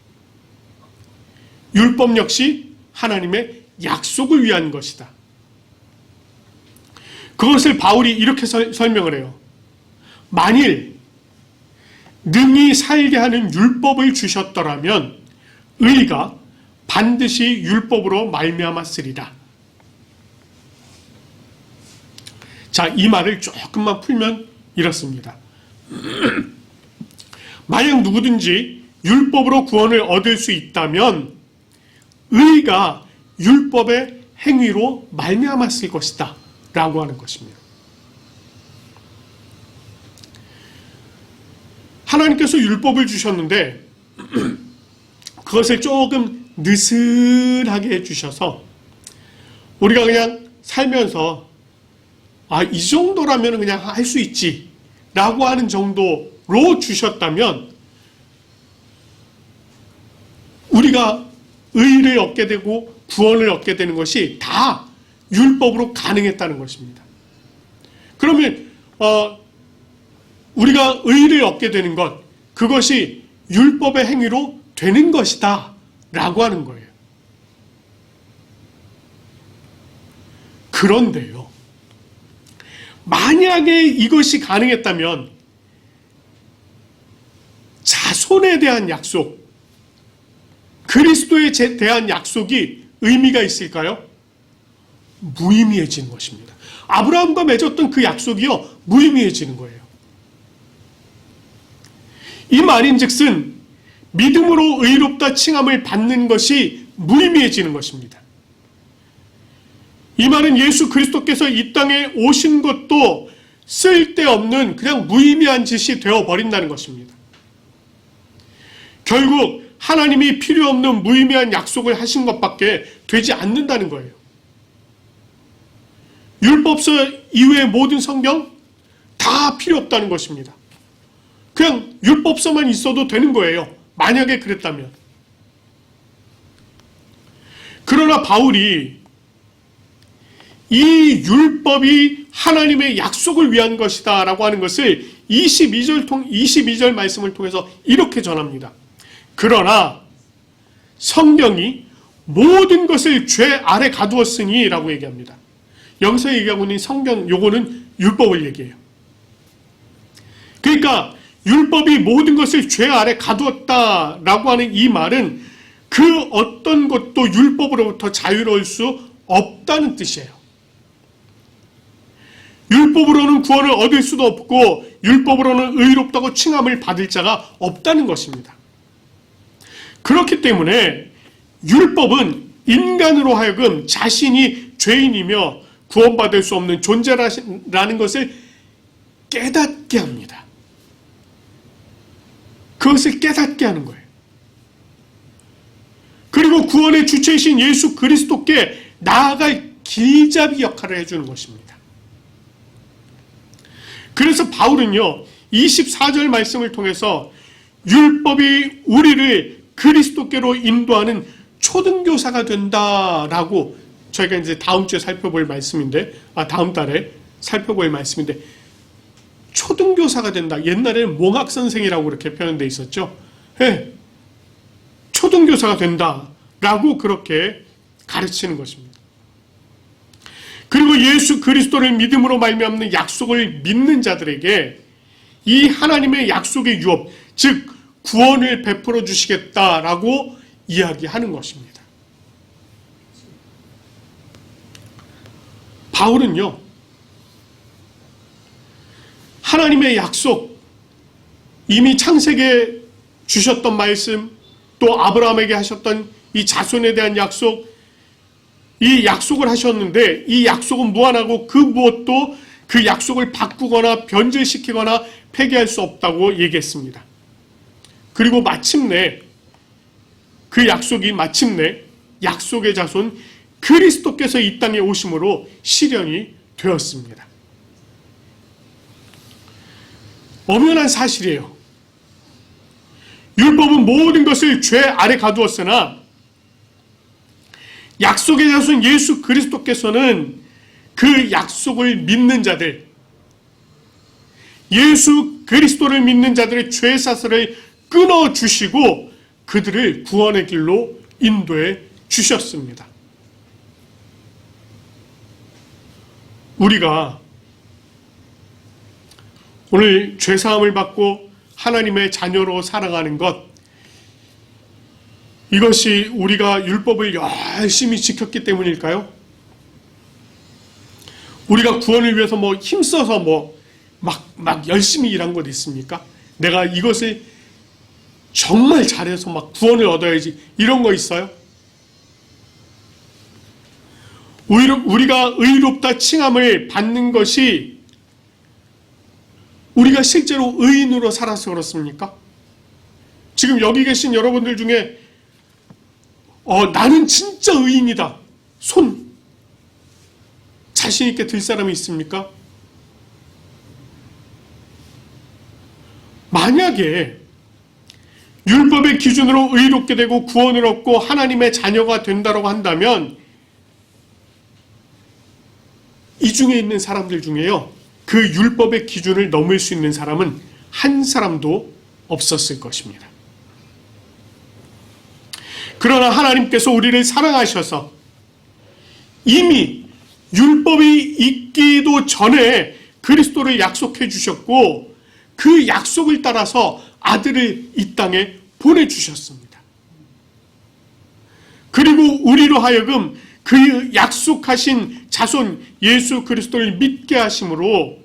율법 역시 하나님의 약속을 위한 것이다. 그것을 바울이 이렇게 설명을 해요. 만일 능히 살게 하는 율법을 주셨더라면 의가 반드시 율법으로 말미암았으리라. 자, 이 말을 조금만 풀면 이렇습니다. 만약 누구든지 율법으로 구원을 얻을 수 있다면 의가 율법의 행위로 말미암았을 것이다 라고 하는 것입니다. 하나님께서 율법을 주셨는데 그것을 조금 느슨하게 해주셔서 우리가 그냥 살면서 이 정도라면 그냥 할 수 있지 라고 하는 정도로 주셨다면 우리가 의를 얻게 되고 구원을 얻게 되는 것이 다 율법으로 가능했다는 것입니다. 그러면 우리가 의를 얻게 되는 것, 그것이 율법의 행위로 되는 것이다 라고 하는 거예요. 그런데요, 만약에 이것이 가능했다면 자손에 대한 약속, 그리스도에 대한 약속이 의미가 있을까요? 무의미해지는 것입니다. 아브라함과 맺었던 그 약속이요, 무의미해지는 거예요. 이 말인즉슨 믿음으로 의롭다 칭함을 받는 것이 무의미해지는 것입니다. 이 말은 예수 그리스도께서 이 땅에 오신 것도 쓸데없는 그냥 무의미한 짓이 되어버린다는 것입니다. 결국 하나님이 필요 없는 무의미한 약속을 하신 것밖에 되지 않는다는 거예요. 율법서 이외의 모든 성경 다 필요 없다는 것입니다. 그냥 율법서만 있어도 되는 거예요. 만약에 그랬다면. 그러나 바울이 이 율법이 하나님의 약속을 위한 것이다 라고 하는 것을 22절 말씀을 통해서 이렇게 전합니다. 그러나 성경이 모든 것을 죄 아래 가두었으니 라고 얘기합니다. 여기서 얘기하고 있는 성경, 요거는 율법을 얘기해요. 그러니까 율법이 모든 것을 죄 아래 가두었다라고 하는 이 말은 그 어떤 것도 율법으로부터 자유로울 수 없다는 뜻이에요. 율법으로는 구원을 얻을 수도 없고 율법으로는 의롭다고 칭함을 받을 자가 없다는 것입니다. 그렇기 때문에 율법은 인간으로 하여금 자신이 죄인이며 구원받을 수 없는 존재라는 것을 깨닫게 합니다. 그것을 깨닫게 하는 거예요. 그리고 구원의 주체이신 예수 그리스도께 나아갈 길잡이 역할을 해주는 것입니다. 그래서 바울은요, 24절 말씀을 통해서 율법이 우리를 그리스도께로 인도하는 초등교사가 된다라고 저희가 이제 다음 주에 살펴볼 말씀인데, 다음 달에 살펴볼 말씀인데, 초등교사가 된다. 옛날에는 몽학선생이라고 그렇게 표현되어 있었죠. 네. 초등교사가 된다라고 그렇게 가르치는 것입니다. 그리고 예수 그리스도를 믿음으로 말미암는 약속을 믿는 자들에게 이 하나님의 약속의 유업, 즉 구원을 베풀어 주시겠다라고 이야기하는 것입니다. 바울은요, 하나님의 약속, 이미 창세기에 주셨던 말씀, 또 아브라함에게 하셨던 이 자손에 대한 약속, 이 약속을 하셨는데 이 약속은 무한하고 그 무엇도 그 약속을 바꾸거나 변질시키거나 폐기할 수 없다고 얘기했습니다. 그리고 마침내 그 약속이 약속의 자손 그리스도께서 이 땅에 오심으로 실현이 되었습니다. 엄연한 사실이에요. 율법은 모든 것을 죄 아래 가두었으나 약속의 자손 예수 그리스도께서는 그 약속을 믿는 자들, 예수 그리스도를 믿는 자들의 죄 사슬을 끊어주시고 그들을 구원의 길로 인도해 주셨습니다. 우리가 오늘 죄사함을 받고 하나님의 자녀로 살아가는 것, 이것이 우리가 율법을 열심히 지켰기 때문일까요? 우리가 구원을 위해서 힘써서 막 열심히 일한 것 있습니까? 내가 이것을 정말 잘해서 구원을 얻어야지, 이런 거 있어요? 우리가 의롭다 칭함을 받는 것이 우리가 실제로 의인으로 살아서 그렇습니까? 지금 여기 계신 여러분들 중에 나는 진짜 의인이다, 손 자신 있게 들 사람이 있습니까? 만약에 율법의 기준으로 의롭게 되고 구원을 얻고 하나님의 자녀가 된다고 한다면 이 중에 있는 사람들 중에요, 그 율법의 기준을 넘을 수 있는 사람은 한 사람도 없었을 것입니다. 그러나 하나님께서 우리를 사랑하셔서 이미 율법이 있기도 전에 그리스도를 약속해 주셨고 그 약속을 따라서 아들을 이 땅에 보내주셨습니다. 그리고 우리로 하여금 그 약속하신 자손 예수 그리스도를 믿게 하심으로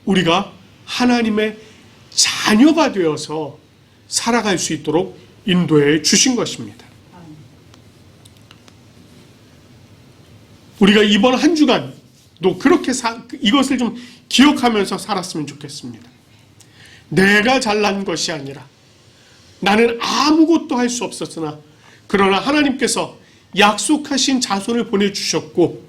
우리가 하나님의 자녀가 되어서 살아갈 수 있도록 인도해 주신 것입니다. 우리가 이번 한 주간도 그렇게 이것을 좀 기억하면서 살았으면 좋겠습니다. 내가 잘난 것이 아니라 나는 아무것도 할 수 없었으나 그러나 하나님께서 약속하신 자손을 보내주셨고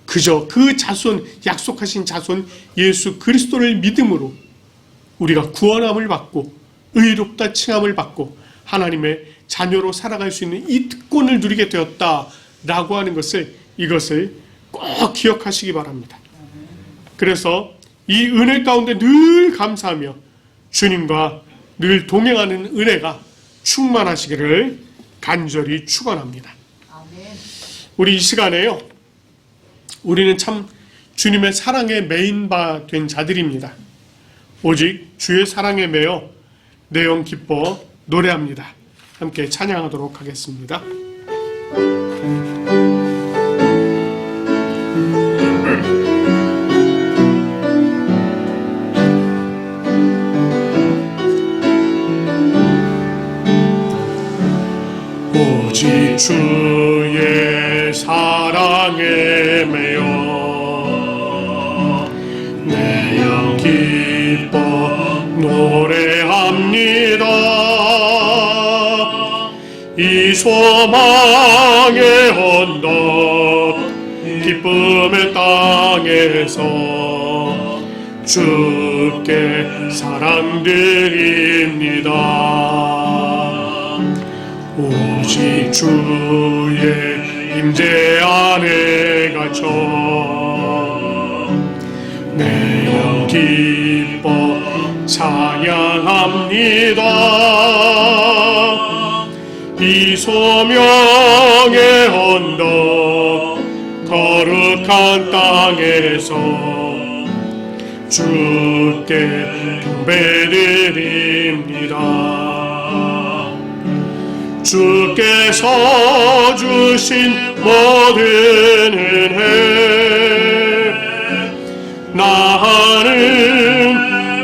그저 그 자손, 약속하신 자손 예수 그리스도를 믿음으로 우리가 구원함을 받고 의롭다 칭함을 받고 하나님의 자녀로 살아갈 수 있는 이 특권을 누리게 되었다라고 하는 이것을 꼭 기억하시기 바랍니다. 그래서 이 은혜 가운데 늘 감사하며 주님과 늘 동행하는 은혜가 충만하시기를 간절히 축원합니다. 우리 이 시간에요, 우리는 참 주님의 사랑에 매인 바 된 자들입니다. 오직 주의 사랑에 매여 내 영 기뻐 노래합니다. 함께 찬양하도록 하겠습니다. 오직 주의 사랑에 매여 내 영 기뻐 노래합니다. 이 소망의 언덕 기쁨의 땅에서 주께 사랑드립니다. 오직 주의 임재 안에 갇혀 내 영 기뻐 찬양합니다. 이 소명의 언덕 거룩한 땅에서 주께 경배드립니다. 주께서 주신 모든 은혜 나는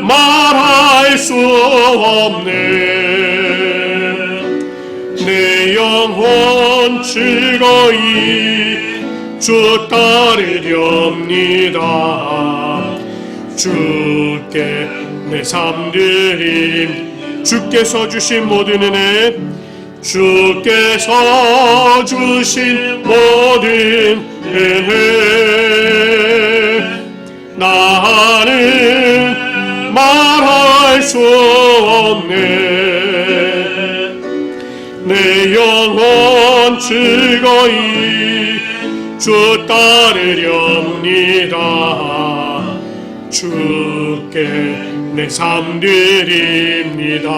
말할 수 없네. 내 영혼 즐거이 주 따르렵니다. 주께 내 삶 드림. 주께서 주신 모든 은혜, 주께서 주신 모든 은혜 나는 말할 수 없네. 내 영혼 즐거이 주 따르렵니다. 주께 내 삶 드립니다.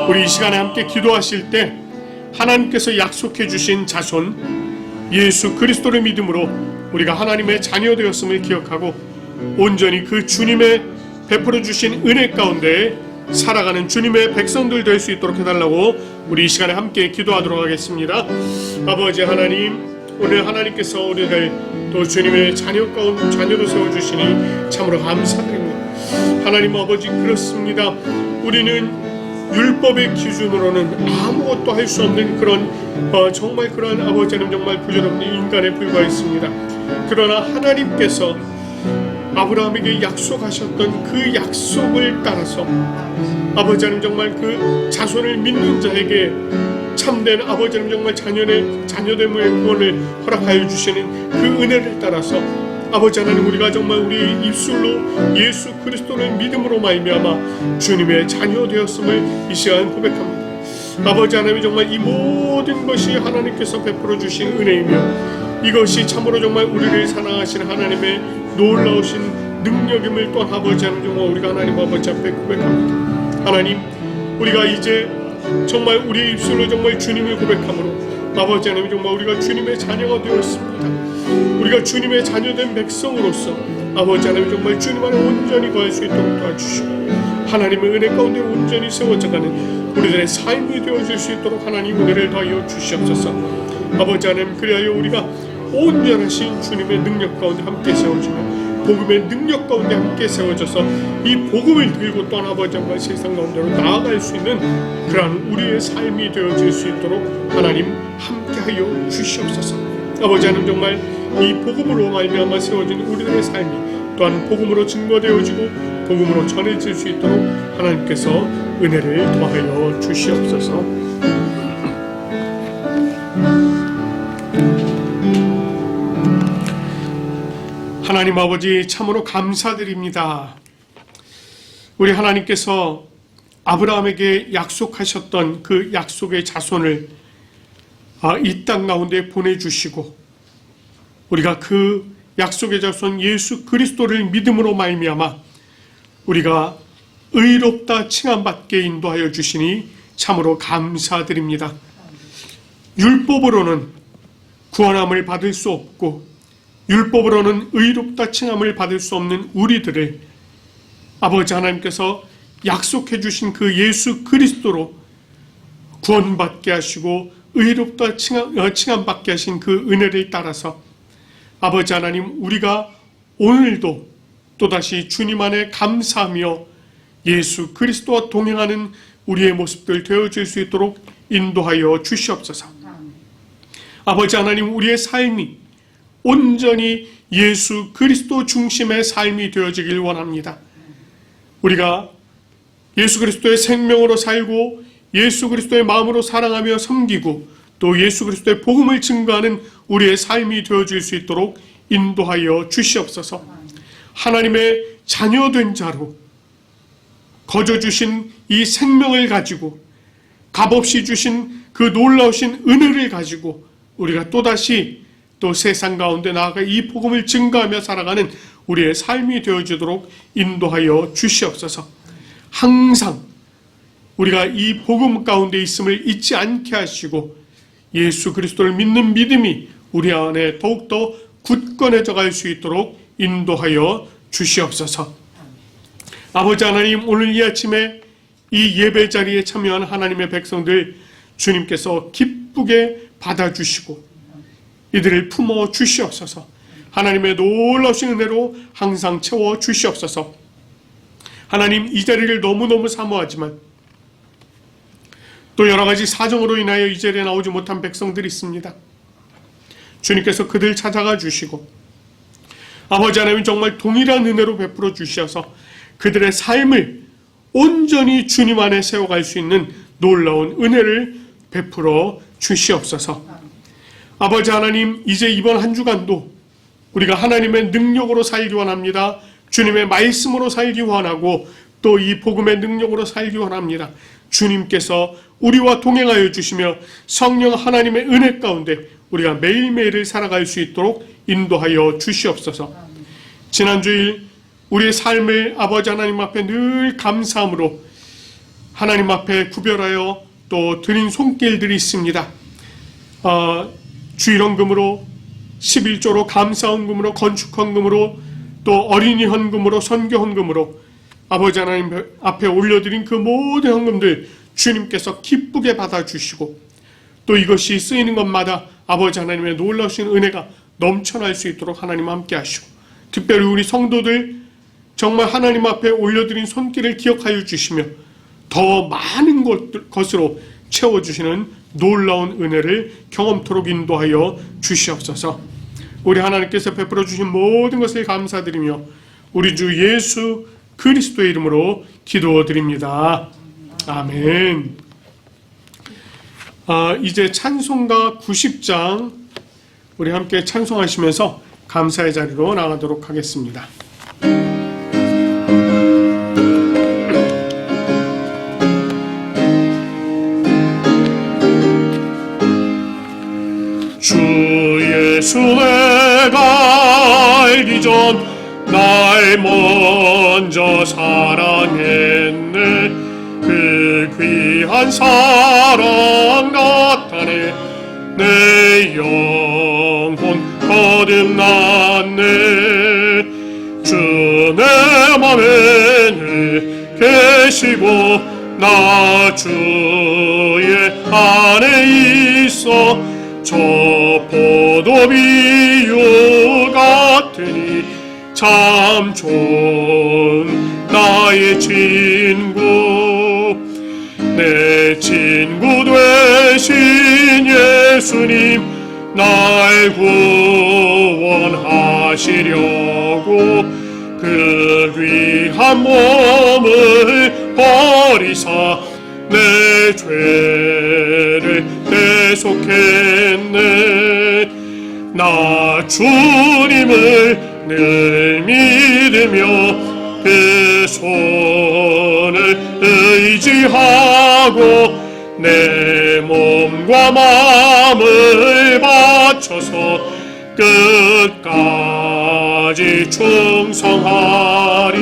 우리 이 시간에 함께 기도하실 때 하나님께서 약속해 주신 자손 예수 그리스도를 믿음으로 우리가 하나님의 자녀 되었음을 기억하고 온전히 그 주님의 베풀어 주신 은혜 가운데 살아가는 주님의 백성들 될 수 있도록 해달라고 우리 이 시간에 함께 기도하도록 하겠습니다. 아버지 하나님, 오늘 하나님께서 우리를 또 주님의 자녀로 세워주시니 참으로 감사드립니다. 하나님 아버지, 그렇습니다. 우리는 율법의 기준으로는 아무것도 할 수 없는 그런 정말 그런 아버지 하나님 정말 부질없는 인간에 불과했습니다. 그러나 하나님께서 아브라함에게 약속하셨던 그 약속을 따라서 아버지 하나님 정말 그 자손을 믿는 자에게 참된 아버지 하나님 정말 자녀됨의 구원을 허락하여 주시는 그 은혜를 따라서 아버지 하나님, 우리가 정말 우리 입술로 예수 그리스도를 믿음으로 말미암아 주님의 자녀 되었음을 이 시간 고백합니다. 아버지 하나님, 정말 이 모든 것이 하나님께서 베풀어 주신 은혜이며 이것이 참으로 정말 우리를 사랑하시는 하나님의 놀라우신 능력임을 또한 아버지 하나님 정말 우리가 하나님 아버지 앞에 고백합니다. 하나님, 우리가 이제 정말 우리 입술로 정말 주님을 고백함으로 아버지 하나님 정말 우리가 주님의 자녀가 되었습니다. 우리가 주님의 자녀된 백성으로서 아버지 하나님 정말 주님 안에 온전히 거할 수 있도록 도와주시고 하나님의 은혜 가운데 온전히 세워져가는 우리들의 삶이 되어질 수 있도록 하나님 은혜를 더하여 주시옵소서. 아버지 하나님, 그리하여 우리가 온전하신 주님의 능력 가운데 함께 세워지며 복음의 능력 가운데 함께 세워져서 이 복음을 들고 또한 아버지 정말 세상 가운데로 나아갈 수 있는 그러한 우리의 삶이 되어질 수 있도록 하나님 함께하여 주시옵소서. 아버지 하나님, 정말 이 복음으로 말미암아 세워진 우리들의 삶이 또한 복음으로 증거되어지고 복음으로 전해질 수 있도록 하나님께서 은혜를 더하여 주시옵소서. 하나님 아버지, 참으로 감사드립니다. 우리 하나님께서 아브라함에게 약속하셨던 그 약속의 자손을 이 땅 가운데 보내주시고 우리가 그 약속의 자손 예수 그리스도를 믿음으로 말미암아 우리가 의롭다 칭함받게 인도하여 주시니 참으로 감사드립니다. 율법으로는 구원함을 받을 수 없고 율법으로는 의롭다 칭함을 받을 수 없는 우리들을 아버지 하나님께서 약속해 주신 그 예수 그리스도로 구원받게 하시고 의롭다 칭함받게 하신 그 은혜를 따라서 아버지 하나님, 우리가 오늘도 또다시 주님 안에 감사하며 예수 그리스도와 동행하는 우리의 모습들 되어질 수 있도록 인도하여 주시옵소서. 아버지 하나님, 우리의 삶이 온전히 예수 그리스도 중심의 삶이 되어지길 원합니다. 우리가 예수 그리스도의 생명으로 살고 예수 그리스도의 마음으로 사랑하며 섬기고 또 예수 그리스도의 복음을 증거하는 우리의 삶이 되어질 수 있도록 인도하여 주시옵소서. 하나님의 자녀된 자로 거저주신 이 생명을 가지고 값없이 주신 그 놀라우신 은혜를 가지고 우리가 또다시 또 세상 가운데 나아가 이 복음을 증거하며 살아가는 우리의 삶이 되어지도록 인도하여 주시옵소서. 항상 우리가 이 복음 가운데 있음을 잊지 않게 하시고 예수 그리스도를 믿는 믿음이 우리 안에 더욱더 굳건해져 갈 수 있도록 인도하여 주시옵소서. 아버지 하나님, 오늘 이 아침에 이 예배 자리에 참여한 하나님의 백성들 주님께서 기쁘게 받아주시고 이들을 품어 주시옵소서. 하나님의 놀라우신 은혜로 항상 채워 주시옵소서. 하나님, 이 자리를 너무너무 사모하지만 또 여러 가지 사정으로 인하여 이 자리에 나오지 못한 백성들이 있습니다. 주님께서 그들 찾아가 주시고 아버지 하나님, 정말 동일한 은혜로 베풀어 주셔서 그들의 삶을 온전히 주님 안에 세워갈 수 있는 놀라운 은혜를 베풀어 주시옵소서. 아버지 하나님, 이제 이번 한 주간도 우리가 하나님의 능력으로 살기 원합니다. 주님의 말씀으로 살기 원하고 또 이 복음의 능력으로 살기 원합니다. 주님께서 우리와 동행하여 주시며 성령 하나님의 은혜 가운데 우리가 매일매일을 살아갈 수 있도록 인도하여 주시옵소서. 지난주일 우리의 삶을 아버지 하나님 앞에 늘 감사함으로 하나님 앞에 구별하여 또 드린 손길들이 있습니다. 주일헌금으로 11조로 감사헌금으로 건축헌금으로 또 어린이 헌금으로 선교헌금으로 아버지 하나님 앞에 올려드린 그 모든 헌금들 주님께서 기쁘게 받아주시고 또 이것이 쓰이는 것마다 아버지 하나님의 놀라우신 은혜가 넘쳐날 수 있도록 하나님 함께 하시고 특별히 우리 성도들 정말 하나님 앞에 올려드린 손길을 기억하여 주시며 더 많은 것으로 채워주시는 놀라운 은혜를 경험토록 인도하여 주시옵소서. 우리 하나님께서 베풀어 주신 모든 것을 감사드리며 우리 주 예수 그리스도의 이름으로 기도드립니다. 아멘. 이제 찬송가 90장 우리 함께 찬송하시면서 감사의 자리로 나가도록 하겠습니다. 주 예수 내가 알기 전 날 먼저 사랑했네. 그 귀한 사랑 나타내 내 영혼 거듭났네. 주 내 맘에는 계시고 나 주의 안에 있어. 저 포도비유 같으니 참 좋은 나의 친구. 내 친구 되신 예수님 날 구원하시려고 그 귀한 몸을 버리사 내 죄를 대속했네. 나 주님을 늘 믿으며 그 손을 의지하고 내 몸과 마음을 바쳐서 끝까지 충성하리.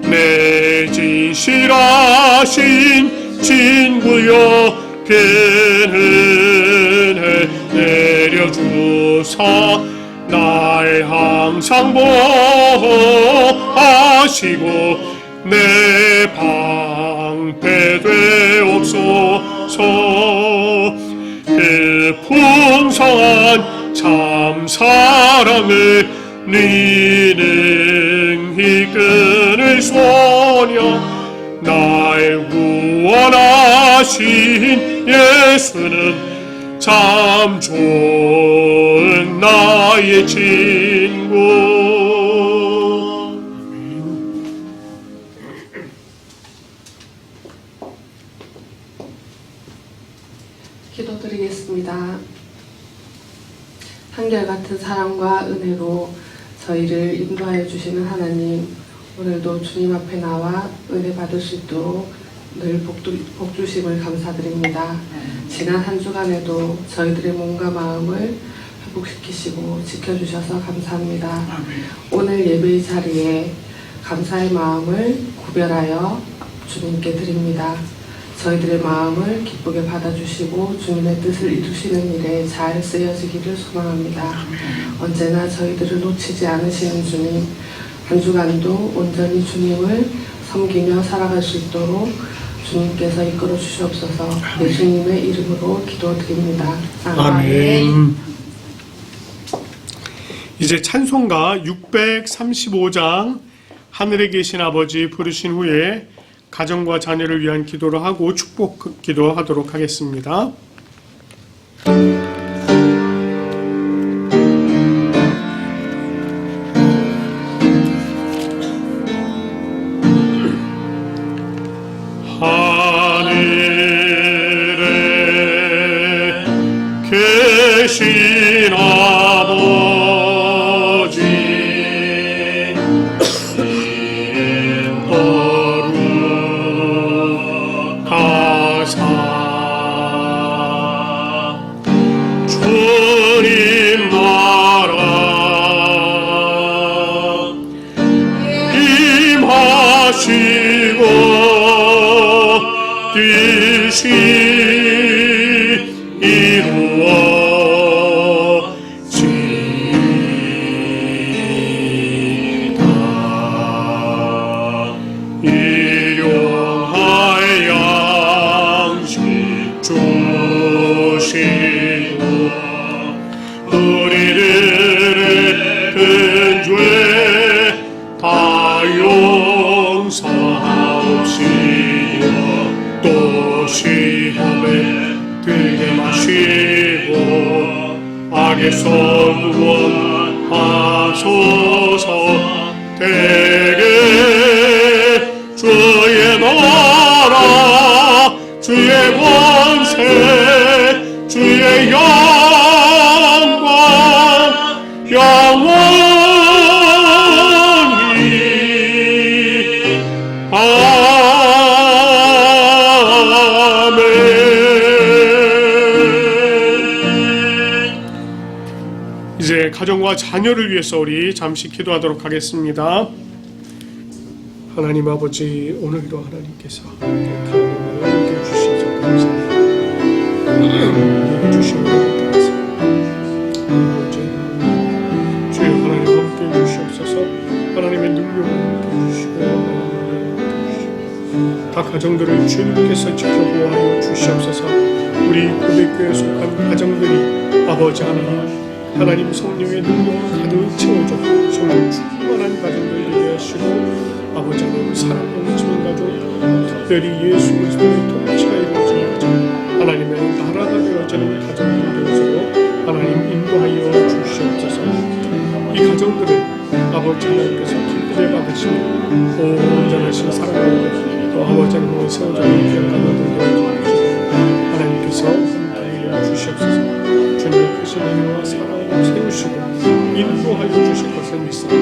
내 진실하신 친구여 은혜 내려주사 날 항상 보호하시고 내 방패 되옵소서. 그 풍성한 참 사랑을 능히 끊을 소녀 날 구원하신 예수는 참 좋은 나의 친구. 기도드리겠습니다. 한결같은 사랑과 은혜로 저희를 인도하여 주시는 하나님, 오늘도 주님 앞에 나와 은혜 받을 수 있도록 늘 복주심을 감사드립니다. 지난 한 주간에도 저희들의 몸과 마음을 회복시키시고 지켜주셔서 감사합니다. 오늘 예배의 자리에 감사의 마음을 구별하여 주님께 드립니다. 저희들의 마음을 기쁘게 받아주시고 주님의 뜻을 이루시는 일에 잘 쓰여지기를 소망합니다. 언제나 저희들을 놓치지 않으시는 주님, 한 주간도 온전히 주님을 섬기며 살아갈 수 있도록 주님께서 이끌어 주시옵소서. 예수님의 이름으로 기도드립니다. 아멘. 이제 찬송가 635장 하늘에 계신 아버지 부르신 후에 가정과 자녀를 위한 기도를 하고 축복 기도하도록 하겠습니다. 하늘에 계신 아버지 이름 거룩하사 주님 나라 임하시고 뜻이 이루어지이다. 일용할 양식 주시고 우리들의 근죄 다 용서하옵시며 또 시험에 들게 마시고 악에서 구원하소서. 대개 주의 나라 주의 권세 주의 영광 영원히 아멘. 이제 가정과 자녀를 위해서 우리 잠시 기도하도록 하겠습니다. 하나님 아버지, 오늘도 하나님께서 가정을 주셔서 감사합니다. 주신 것에 따라서 아버지 주여 하나님 함께 주시옵소서. 하나님의 능력을 함께 주시고 다 가정들을 주님께서 지켜보아하여 주시옵소서. 우리 고백교회에 속한 가정들이 아버지 하나님 성령의 능력을 가득 채워줘 성령 충만한 가정들 되게 하시고 아버지 하나님 사랑 넘치는 가족, 특별히 예수 그리스도의 통치가 이루어지는 가정, 하나님의 나라가 되어지는 가정들이 되어서도 하나님 인도하여 주시옵소서. 이 가정들은 아버지 하나님께서 기쁘게 받으시는 온전하신 사랑으로 또 아버지 하나님의 세워져는 귀한 가정들 되어주시고 하나님께서 함께하여 주시옵소서. 주님의 크신 은혜와 사랑으로 세우시고 인도하여 주실 것을 믿습니다.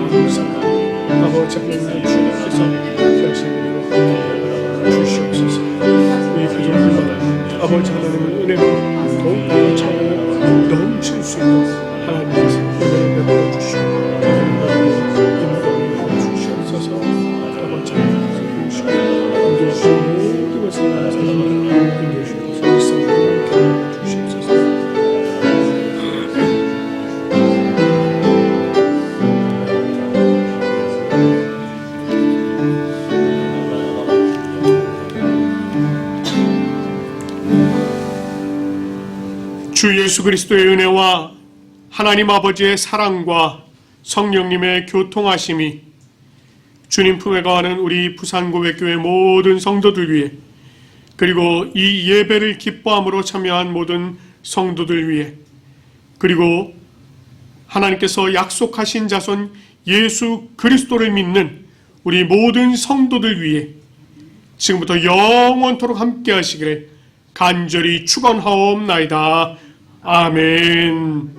감사합니다. 아버지 하나님 주님께서 결심으로 주시옵소서. 우리 가족들마다 아버지 하나님의 은혜가 더욱더 차고 넘칠 수 있도록 하나님께서 은혜를 베풀어 주시고 인도하여 주시옵소서. 아버지 하나님께서 주시고 인도하시는 모든 것을 주 예수 그리스도의 은혜와 하나님 아버지의 사랑과 성령님의 교통하심이 주님 품에 거하는 우리 부산고백교회 모든 성도들 위해, 그리고 이 예배를 기뻐함으로 참여한 모든 성도들 위해, 그리고 하나님께서 약속하신 자손 예수 그리스도를 믿는 우리 모든 성도들 위해 지금부터 영원토록 함께 하시기를 간절히 축원하옵나이다. 아멘.